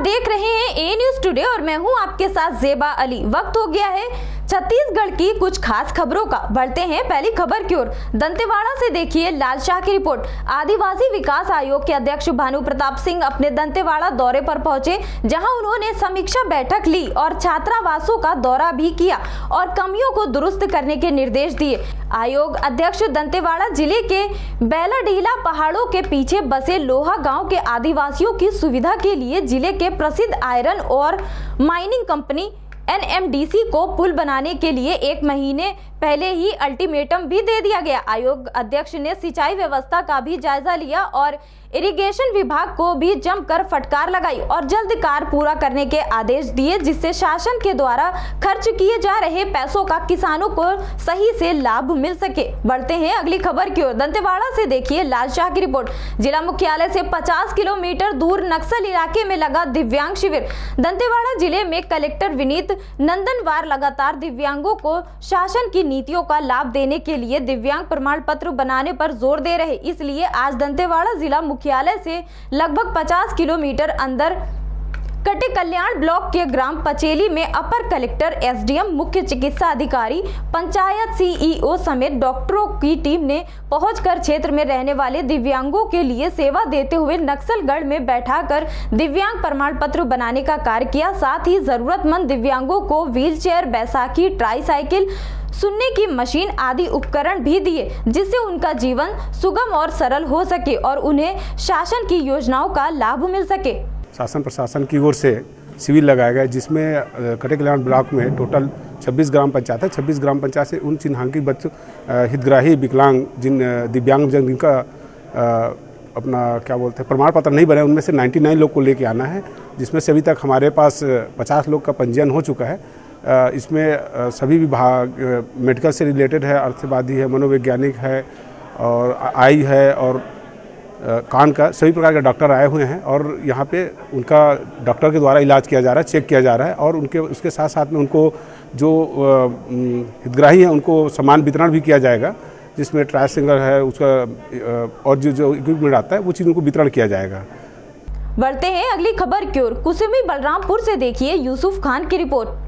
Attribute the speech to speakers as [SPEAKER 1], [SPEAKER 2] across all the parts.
[SPEAKER 1] देख रहे हैं ए न्यूज टुडे और मैं हूं आपके साथ ज़ेबा अली। वक्त हो गया है छत्तीसगढ़ की कुछ खास खबरों का। बढ़ते हैं पहली खबर की ओर। दंतेवाड़ा से देखिए लाल शाह की रिपोर्ट। आदिवासी विकास आयोग के अध्यक्ष भानु प्रताप सिंह अपने दंतेवाड़ा दौरे पर पहुंचे, जहां उन्होंने समीक्षा बैठक ली और छात्रावासों का दौरा भी किया और कमियों को दुरुस्त करने के निर्देश दिए। आयोग अध्यक्ष दंतेवाड़ा जिले के बैलाडीला पहाड़ों के पीछे बसे लोहा गांव के आदिवासियों की सुविधा के लिए जिले के प्रसिद्ध आयरन और माइनिंग कंपनी NMDC को पुल बनाने के लिए 1 महीने पहले ही अल्टीमेटम भी दे दिया गया। आयोग अध्यक्ष ने सिंचाई व्यवस्था का भी जायजा लिया और इरिगेशन विभाग को भी जमकर फटकार लगाई और जल्द कार्य पूरा करने के आदेश दिए, जिससे शासन के द्वारा खर्च किए जा रहे पैसों का किसानों को सही से लाभ मिल सके। बढ़ते हैं अगली खबर की ओर। दंतेवाड़ा से देखिए लाल शाह की रिपोर्ट। जिला मुख्यालय से 50 किलोमीटर दूर नक्सल इलाके में लगा दिव्यांग शिविर। दंतेवाड़ा जिले में कलेक्टर विनीत नंदनवार लगातार दिव्यांगों को शासन की नीतियों का लाभ देने के लिए दिव्यांग प्रमाण पत्र बनाने पर जोर दे रहे। इसलिए आज दंतेवाड़ा जिला मुख्यालय से लगभग 50 किलोमीटर अंदर कटे कल्याण ब्लॉक के ग्राम पचेली में अपर कलेक्टर, SDM, मुख्य चिकित्सा अधिकारी, पंचायत CEO समेत डॉक्टरों की टीम ने पहुंचकर क्षेत्र में रहने वाले दिव्यांगों के लिए सेवा देते हुए नक्सलगढ़ में बैठाकर दिव्यांग प्रमाण पत्र बनाने का कार्य किया। साथ ही जरूरतमंद दिव्यांगों को व्हीलचेयर, बैसाखी, ट्राईसाइकिल, सुनने की मशीन आदि उपकरण भी दिए, जिससे उनका जीवन सुगम और सरल हो सके और उन्हें शासन की योजनाओं का लाभ मिल सके।
[SPEAKER 2] शासन प्रशासन की ओर से शिविर लगाया गया, जिसमें कटे कल्याण ब्लॉक में टोटल 26 ग्राम पंचायत है। 26 ग्राम पंचायत से उन चिन्हांकित बच्चों, हितग्राही, विकलांग, दिव्यांग जिनका अपना क्या बोलते हैं प्रमाण पत्र नहीं बने, उनमें से 99 लोग को लेके आना है, जिसमें से अभी तक हमारे पास 50 लोग का पंजीयन हो चुका है। इसमें सभी विभाग, मेडिकल से रिलेटेड है, अर्थवादी है, मनोवैज्ञानिक है और आई है और कान का सभी प्रकार के डॉक्टर आए हुए हैं और यहाँ पे उनका डॉक्टर के द्वारा इलाज किया जा रहा है, चेक किया जा रहा है और उसके साथ साथ में उनको जो हितग्राही हैं उनको सामान वितरण भी किया जाएगा, जिसमें ट्राई सिंगर है उसका और जो इक्विपमेंट आता है वो चीज़ उनको वितरण किया जाएगा।
[SPEAKER 1] बढ़ते हैं अगली खबर की ओर। कुसुमी बलरामपुर से देखिए यूसुफ खान की रिपोर्ट।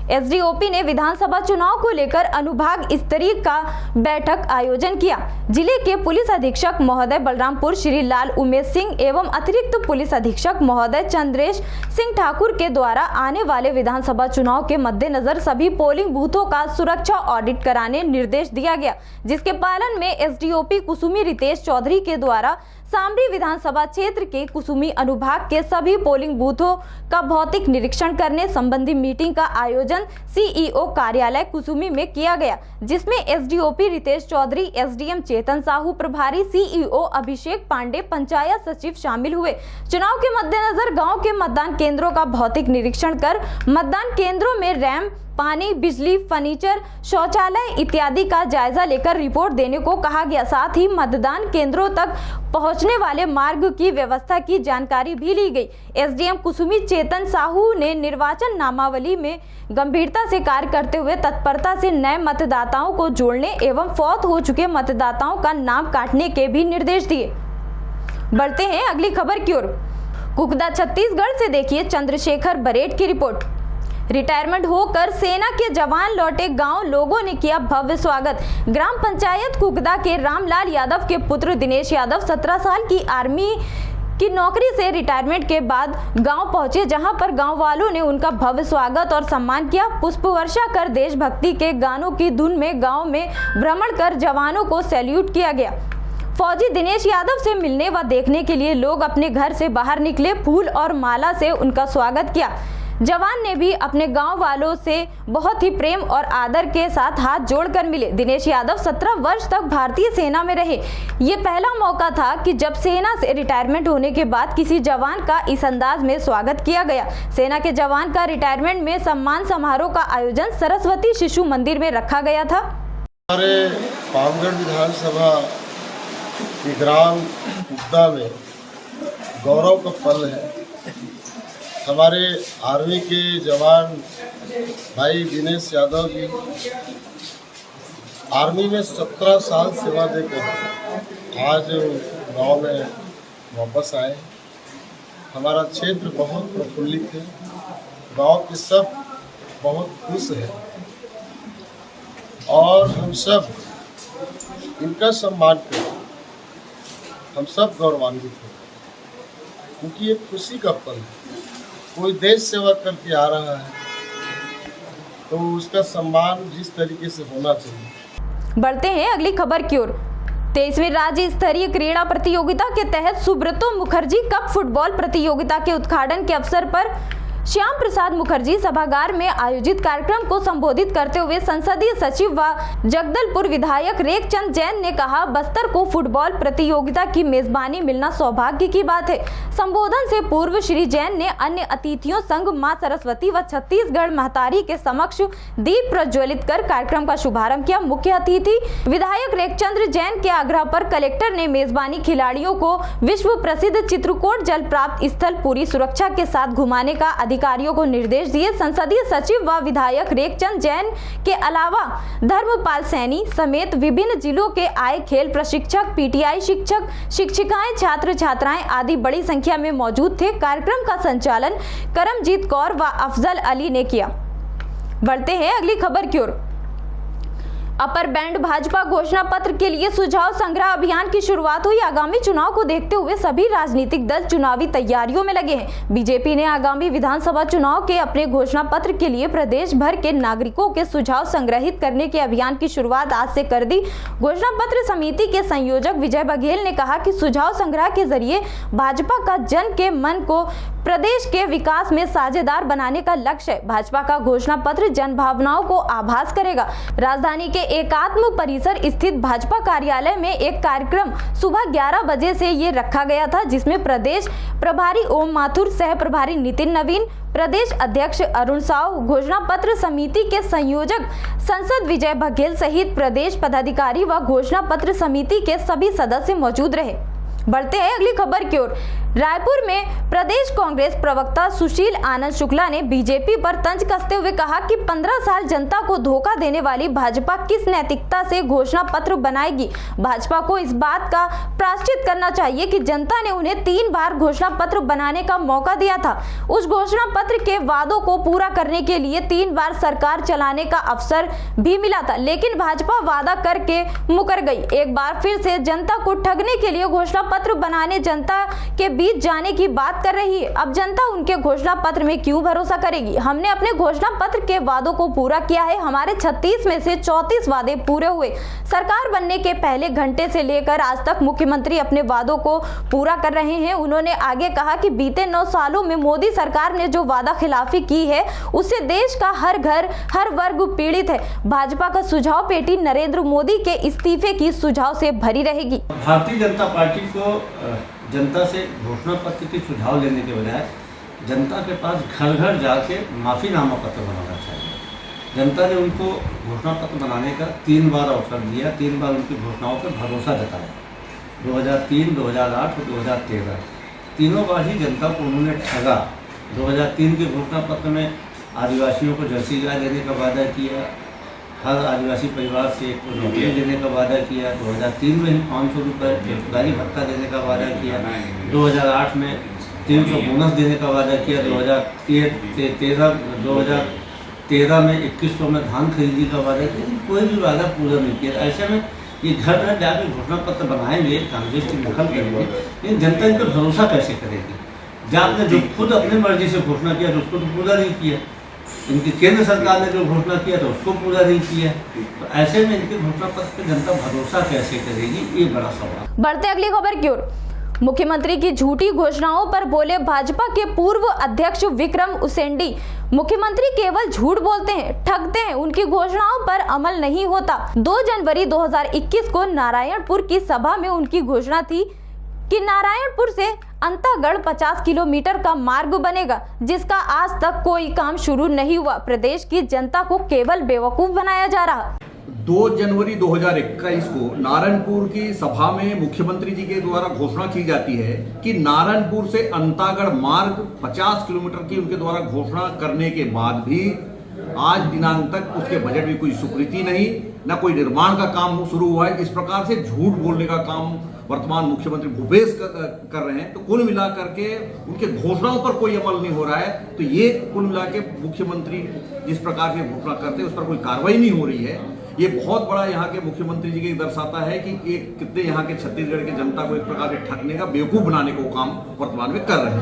[SPEAKER 1] SDOP ने विधानसभा चुनाव को लेकर अनुभाग स्तरीय का बैठक आयोजन किया। जिले के पुलिस अधीक्षक महोदय बलरामपुर श्री लाल उमेश सिंह एवं अतिरिक्त पुलिस अधीक्षक महोदय चंद्रेश सिंह ठाकुर के द्वारा आने वाले विधानसभा चुनाव के मद्देनजर सभी पोलिंग बूथों का सुरक्षा ऑडिट कराने निर्देश दिया गया, जिसके पालन में SDOP कुसुमी रितेश चौधरी के द्वारा सामरी विधानसभा क्षेत्र के कुसुमी अनुभाग के सभी पोलिंग बूथों का भौतिक निरीक्षण करने संबंधी मीटिंग का आयोजन CEO कार्यालय कुसुमी में किया गया, जिसमें SDOP रितेश चौधरी, SDM चेतन साहू, प्रभारी CEO अभिषेक पांडे, पंचायत सचिव शामिल हुए। चुनाव के मद्देनजर गांव के मतदान केंद्रों का भौतिक निरीक्षण कर मतदान केंद्रों में रैंप, पानी, बिजली, फर्नीचर, शौचालय इत्यादि का जायजा लेकर रिपोर्ट देने को कहा गया। साथ ही मतदान केंद्रों तक पहुंचने वाले मार्ग की व्यवस्था की जानकारी भी ली गई। SDM कुसुमी चेतन साहू ने निर्वाचन नामावली में गंभीरता से कार्य करते हुए तत्परता से नए मतदाताओं को जोड़ने एवं फौत हो चुके मतदाताओं का नाम काटने के भी निर्देश दिए। बढ़ते हैं अगली खबर की ओर। कुकदा छत्तीसगढ़ से देखिए चंद्रशेखर बरेट की रिपोर्ट। रिटायरमेंट होकर सेना के जवान लौटे गांव लोगों ने किया भव्य स्वागत। ग्राम पंचायत कुकदा के रामलाल यादव के पुत्र दिनेश यादव 17 साल की आर्मी की नौकरी से रिटायरमेंट के बाद गांव पहुंचे, जहां पर गांव वालों ने उनका भव्य स्वागत और सम्मान किया। पुष्प वर्षा कर देशभक्ति के गानों की धुन में गांव में भ्रमण कर जवानों को सैल्यूट किया गया। फौजी दिनेश यादव से मिलने व देखने के लिए लोग अपने घर से बाहर निकले, फूल और माला से उनका स्वागत किया। जवान ने भी अपने गांव वालों से बहुत ही प्रेम और आदर के साथ हाथ जोड़कर मिले। दिनेश यादव 17 वर्ष तक भारतीय सेना में रहे। ये पहला मौका था कि जब सेना से रिटायरमेंट होने के बाद किसी जवान का इस अंदाज में स्वागत किया गया। सेना के जवान का रिटायरमेंट में सम्मान समारोह का आयोजन सरस्वती शिशु मंदिर में रखा गया था।
[SPEAKER 3] हमारे पामगढ़ विधानसभा के ग्राम कुकदा में गौरव का पल है। हमारे आर्मी के जवान भाई दिनेश यादव जी आर्मी में 17 साल सेवा देकर आज गांव में वापस आए। हमारा क्षेत्र बहुत प्रफुल्लित है, गांव के सब बहुत खुश हैं और हम सब इनका सम्मान करें। हम सब गौरवान्वित हैं क्योंकि ये खुशी का पल है। कोई देश सेवा करके आ रहा है तो उसका सम्मान जिस तरीके से होना चाहिए।
[SPEAKER 1] बढ़ते हैं अगली खबर की ओर। 23वीं राज्य स्तरीय क्रीड़ा प्रतियोगिता के तहत सुब्रतो मुखर्जी कप फुटबॉल प्रतियोगिता के उद्घाटन के अवसर पर श्याम प्रसाद मुखर्जी सभागार में आयोजित कार्यक्रम को संबोधित करते हुए संसदीय सचिव व जगदलपुर विधायक रेखचंद जैन ने कहा, बस्तर को फुटबॉल प्रतियोगिता की मेजबानी मिलना सौभाग्य की बात है। संबोधन से पूर्व श्री जैन ने अन्य अतिथियों संग मां सरस्वती व छत्तीसगढ़ महतारी के समक्ष दीप प्रज्वलित कर कार्यक्रम का शुभारंभ किया। मुख्य अतिथि विधायक रेखचंद जैन के आग्रह पर कलेक्टर ने मेजबानी खिलाड़ियों को विश्व प्रसिद्ध चित्रकूट जल प्राप्त स्थल पूरी सुरक्षा के साथ घुमाने का अधिकारियों को निर्देश दिए। संसदीय सचिव व विधायक रेखचंद जैन के अलावा धर्मपाल सैनी समेत विभिन्न जिलों के आए खेल प्रशिक्षक, पीटीआई शिक्षक, शिक्षिकाएं, छात्र छात्राएं आदि बड़ी संख्या में मौजूद थे। कार्यक्रम का संचालन करमजीत कौर व अफजल अली ने किया। बढ़ते हैं अगली खबर की ओर। अपर बैंड भाजपा घोषणा पत्र के लिए सुझाव संग्रह अभियान की शुरुआत हुई। आगामी चुनाव को देखते हुए सभी राजनीतिक दल चुनावी तैयारियों में लगे हैं। बीजेपी ने आगामी विधानसभा चुनाव के अपने घोषणा पत्र के लिए प्रदेश भर के नागरिकों के सुझाव संग्रहित करने के अभियान की शुरुआत आज से कर दी। घोषणा पत्र समिति के संयोजक विजय बघेल ने कहा कि सुझाव संग्रह के जरिए भाजपा का जन के मन को प्रदेश के विकास में साझेदार बनाने का लक्ष्य है। भाजपा का घोषणा पत्र जन भावनाओं को आभास करेगा। राजधानी के एकात्म परिसर स्थित भाजपा कार्यालय में एक कार्यक्रम सुबह 11 बजे से ये रखा गया था, जिसमें प्रदेश प्रभारी ओम माथुर, सह प्रभारी नितिन नवीन, प्रदेश अध्यक्ष अरुण साव, घोषणा पत्र समिति के संयोजक संसद विजय बघेल सहित प्रदेश पदाधिकारी व घोषणा पत्र समिति के सभी सदस्य मौजूद रहे। बढ़ते हैं अगली खबर की ओर। रायपुर में प्रदेश कांग्रेस प्रवक्ता सुशील आनंद शुक्ला ने बीजेपी पर तंज कसते हुए कहा कि 15 साल जनता को धोखा देने वाली भाजपा किस नैतिकता से घोषणा पत्र बनाएगी। भाजपा को इस बात का प्रायश्चित करना चाहिए कि जनता ने उन्हें 3 बार घोषणा पत्र बनाने का मौका दिया था। उस घोषणा पत्र के वादों को पूरा करने के लिए 3 बार सरकार चलाने का अवसर भी मिला था, लेकिन भाजपा वादा करके मुकर गई। एक बार फिर से जनता को ठगने के लिए घोषणा पत्र बनाने जनता के बीच जाने की बात कर रही है। अब जनता उनके घोषणा पत्र में क्यों भरोसा करेगी। हमने अपने घोषणा पत्र के वादों को पूरा किया है। हमारे 36 में से 34 वादे पूरे हुए। सरकार बनने के पहले घंटे से लेकर आज तक मुख्यमंत्री अपने वादों को पूरा कर रहे हैं। उन्होंने आगे कहा कि बीते 9 सालों में मोदी सरकार ने जो वादा खिलाफी की है उससे देश का हर घर हर वर्ग पीड़ित है। भाजपा का सुझाव पेटी नरेंद्र मोदी के इस्तीफे की सुझाव से भरी रहेगी।
[SPEAKER 4] भारतीय जनता पार्टी को जनता से घोषणा पत्र के सुझाव लेने के बजाय जनता के पास घर घर जाके माफ़ीनामा पत्र बनाना चाहिए। जनता ने उनको घोषणा पत्र बनाने का 3 बार अवसर दिया, 3 बार उनकी घोषणाओं पर भरोसा जताया। 2003, 2008 और 2013 तीनों बार ही जनता को उन्होंने ठगा। 2003 के घोषणा पत्र में आदिवासियों को जर्सी गाय देने का वादा किया, हर आदिवासी परिवार से एक नौकरी देने का वादा किया। 2003 में ही 500 रुपये बेरोजगारी भत्ता देने का वादा किया। 2008 में 300 बोनस देने का वादा किया। 2013 में 2100 में धान खरीदी का वादा किया। कोई भी वादा पूरा नहीं किया। ऐसे में ये घर घर जाकर घोषणा पत्र बनाएंगे, कांग्रेस की नकल करेंगे, लेकिन जनता इन पर भरोसा कैसे करेगी जब आपने जो खुद अपनी मर्जी से घोषणा किया तो उसको तो पूरा नहीं किया। इनकी केंद्र सरकार ने जो घोषणा किया तो उसको पूरा नहीं किया। तो ऐसे में इनके घोषणा पत्र पर जनता भरोसा कैसे करेगी, ये बड़ा सवाल।
[SPEAKER 1] बढ़ते अगली खबर की ओर। मुख्यमंत्री की झूठी घोषणाओं पर बोले भाजपा के पूर्व अध्यक्ष विक्रम उसेंडी। मुख्यमंत्री केवल झूठ बोलते हैं, ठगते हैं, उनकी घोषणाओं पर अमल नहीं होता। 2 जनवरी 2021 को नारायणपुर की सभा में उनकी घोषणा थी कि नारायणपुर से अंतागढ़ 50 किलोमीटर का मार्ग बनेगा, जिसका आज तक कोई काम शुरू नहीं हुआ। प्रदेश की जनता को केवल बेवकूफ बनाया जा रहा।
[SPEAKER 5] 2 जनवरी 2021 को नारायणपुर की सभा में मुख्यमंत्री जी के द्वारा घोषणा की जाती है कि नारायणपुर से अंतागढ़ मार्ग 50 किलोमीटर की उनके द्वारा घोषणा करने के बाद भी आज दिनांक तक उसके बजट में कोई स्वीकृति नहीं, ना कोई निर्माण का काम शुरू हुआ है। इस प्रकार से झूठ बोलने का काम वर्तमान मुख्यमंत्री भूपेश कर रहे हैं। तो कुल मिलाकर के उनके घोषणाओं पर कोई अमल नहीं हो रहा है। तो ये कुल मिला के मुख्यमंत्री जिस प्रकार की घोषणा करते हैं उस पर कोई कार्रवाई नहीं हो रही है। ये बहुत बड़ा यहाँ के मुख्यमंत्री जी के दर्शाता है कि एक कितने यहाँ के छत्तीसगढ़ की जनता को एक प्रकार से ठगने का, बेवकूफ बनाने को काम वर्तमान में कर रहे हैं।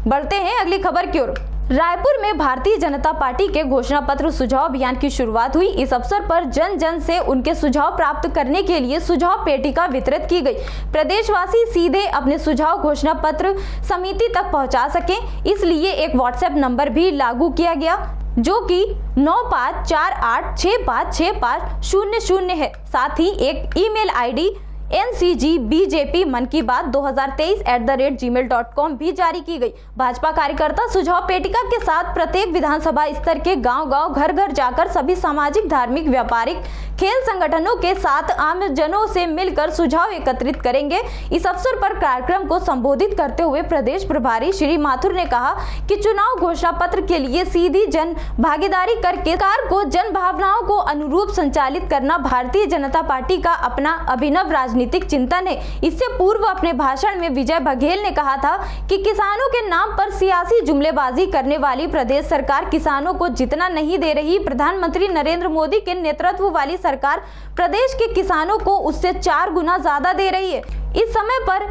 [SPEAKER 1] बढ़ते हैं अगली खबर की ओर। रायपुर में भारतीय जनता पार्टी के घोषणा पत्र सुझाव अभियान की शुरुआत हुई। इस अवसर पर जन जन से उनके सुझाव प्राप्त करने के लिए सुझाव पेटिका वितरित की गई। प्रदेशवासी सीधे अपने सुझाव घोषणा पत्र समिति तक पहुंचा सकें, इसलिए एक व्हाट्सएप नंबर भी लागू किया गया जो कि 9548656500 है। साथ ही एक ईमेल आईडी ncgbjpmankibaat2023@gmail.com भी जारी की गई। भाजपा कार्यकर्ता सुझाव पेटिका के साथ प्रत्येक विधानसभा स्तर के गांव-गांव, घर-घर जाकर सभी सामाजिक, धार्मिक, व्यापारिक, खेल संगठनों के साथ आमजनों से मिलकर सुझाव एकत्रित करेंगे। इस अवसर पर कार्यक्रम को संबोधित करते हुए प्रदेश प्रभारी श्री माथुर ने कहा कि चुनाव घोषणा पत्र के लिए सीधी जन भागीदारी करके सरकार को जन भावनाओं को अनुरूप संचालित करना भारतीय जनता पार्टी का अपना अभिनव राजनीतिक चिंतन है। इससे पूर्व अपने भाषण में विजय बघेल ने कहा था कि किसानों के नाम पर सियासी जुमलेबाजी करने वाली प्रदेश सरकार किसानों को जितना नहीं दे रही, प्रधानमंत्री नरेंद्र मोदी के नेतृत्व वाली सरकार प्रदेश के किसानों को उससे 4 गुना ज्यादा दे रही है। इस समय पर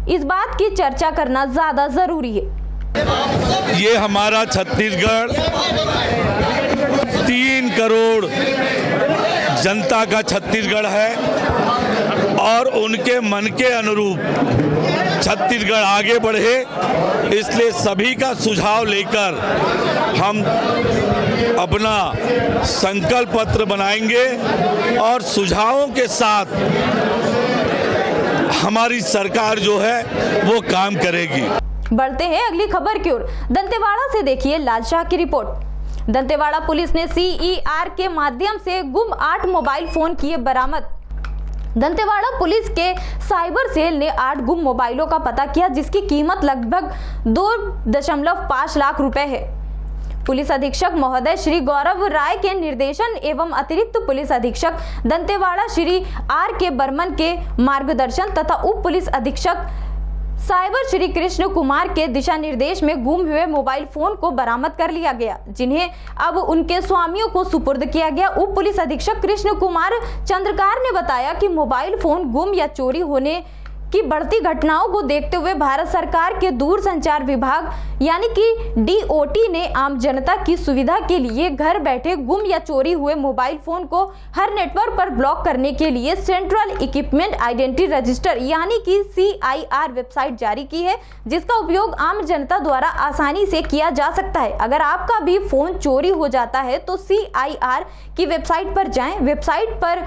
[SPEAKER 1] इस बात की चर्चा करना ज्यादा जरूरी है।
[SPEAKER 6] ये हमारा छत्तीसगढ़ 3 करोड़ जनता का छत्तीसगढ़ है और उनके मन के अनुरूप छत्तीसगढ़ आगे बढ़े, इसलिए सभी का सुझाव लेकर हम अपना संकल्प पत्र बनाएंगे और सुझावों के साथ हमारी सरकार जो है वो काम करेगी।
[SPEAKER 1] बढ़ते हैं अगली खबर की ओर। दंतेवाड़ा से देखिए लालशाह की रिपोर्ट। दंतेवाड़ा पुलिस ने CER के माध्यम से गुम 8 मोबाइल फोन किए बरामद। दंतेवाड़ा पुलिस के साइबर सेल ने 8 गुम मोबाइलों का पता किया, जिसकी कीमत लगभग 2.5 लाख रुपए है। पुलिस अधीक्षक महोदय श्री गौरव राय के निर्देशन एवं अतिरिक्त पुलिस अधीक्षक दंतेवाड़ा श्री RK बर्मन के मार्गदर्शन तथा उप पुलिस अधीक्षक साइबर श्री कृष्ण कुमार के दिशा निर्देश में गुम हुए मोबाइल फोन को बरामद कर लिया गया, जिन्हें अब उनके स्वामियों को सुपुर्द किया गया। उप पुलिस अधीक्षक कृष्ण कुमार चंद्रकार ने बताया कि मोबाइल फोन गुम या चोरी होने की बढ़ती घटनाओं को देखते हुए भारत सरकार के दूरसंचार विभाग यानी कि DOT ने आम जनता की सुविधा के लिए घर बैठे गुम या चोरी हुए मोबाइल फोन को हर नेटवर्क पर ब्लॉक करने के लिए सेंट्रल इक्विपमेंट आइडेंटिटी रजिस्टर यानी कि CIR वेबसाइट जारी की है, जिसका उपयोग आम जनता द्वारा आसानी से किया जा सकता है। अगर आपका भी फोन चोरी हो जाता है तो CIR की वेबसाइट पर जाएं। वेबसाइट पर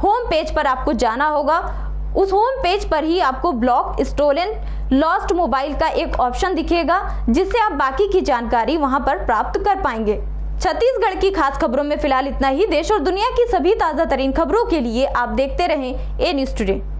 [SPEAKER 1] होम पेज पर आपको जाना होगा। उस होम पेज पर ही आपको ब्लॉक, स्टोलन, लॉस्ट मोबाइल का एक ऑप्शन दिखेगा, जिससे आप बाकी की जानकारी वहां पर प्राप्त कर पाएंगे। छत्तीसगढ़ की खास खबरों में फिलहाल इतना ही। देश और दुनिया की सभी ताजा तरीन खबरों के लिए आप देखते रहें A News Today।